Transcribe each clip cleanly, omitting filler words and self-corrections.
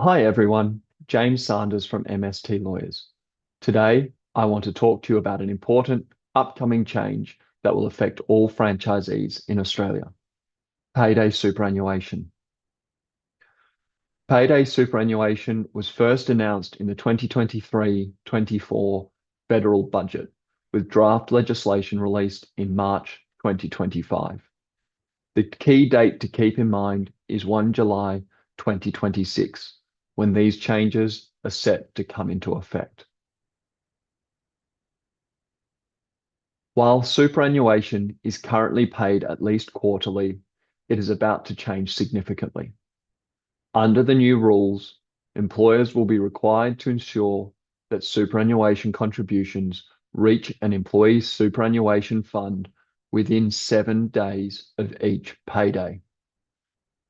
Hi everyone, James Sanders from MST Lawyers. Today, I want to talk to you about an important upcoming change that will affect all franchisees in Australia, Payday Superannuation. Payday Superannuation was first announced in the 2023-24 federal budget, with draft legislation released in March 2025. The key date to keep in mind is 1 July 2026, when these changes are set to come into effect. While superannuation is currently paid at least quarterly, it is about to change significantly. Under the new rules, employers will be required to ensure that superannuation contributions reach an employee's superannuation fund within 7 days of each payday.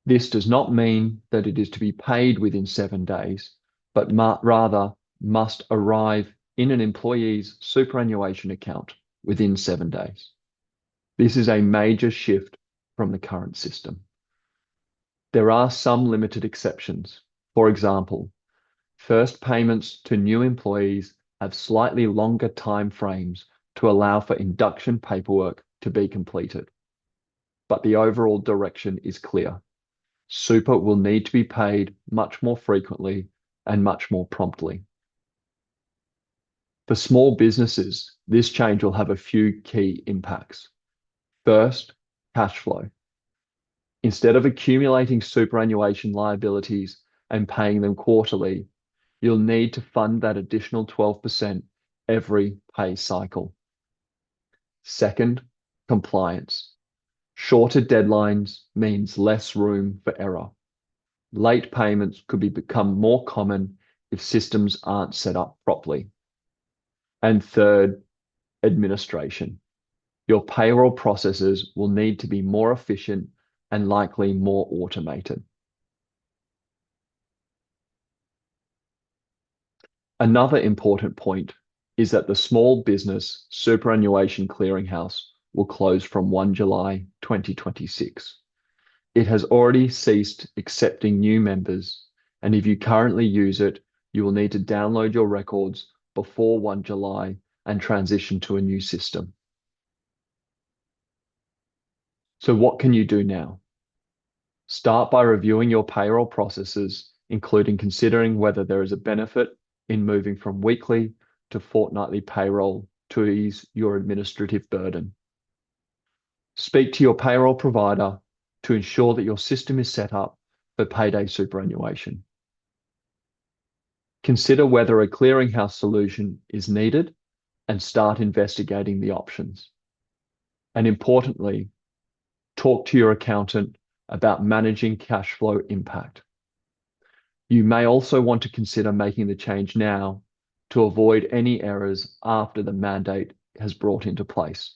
This does not mean that it is to be paid within 7 days, but rather must arrive in an employee's superannuation account within 7 days. This is a major shift from the current system. There are some limited exceptions. For example, first payments to new employees have slightly longer time frames to allow for induction paperwork to be completed. But the overall direction is clear. Super will need to be paid much more frequently and much more promptly. For small businesses, this change will have a few key impacts. First, cash flow. Instead of accumulating superannuation liabilities and paying them quarterly, you'll need to fund that additional 12% every pay cycle. Second, compliance. Shorter deadlines means less room for error. Late payments could become more common if systems aren't set up properly. And third, administration. Your payroll processes will need to be more efficient and likely more automated. Another important point is that the Small Business Superannuation Clearinghouse will close from 1 July 2026. It has already ceased accepting new members, and if you currently use it, you will need to download your records before 1 July and transition to a new system. So what can you do now? Start by reviewing your payroll processes, including considering whether there is a benefit in moving from weekly to fortnightly payroll to ease your administrative burden. Speak to your payroll provider to ensure that your system is set up for Payday Superannuation. Consider whether a clearinghouse solution is needed and start investigating the options. And importantly, talk to your accountant about managing cash flow impact. You may also want to consider making the change now to avoid any errors after the mandate has brought into place.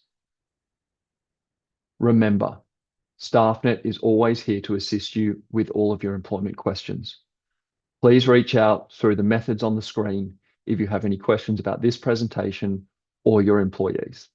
Remember, StaffNet is always here to assist you with all of your employment questions. Please reach out through the methods on the screen if you have any questions about this presentation or your employees.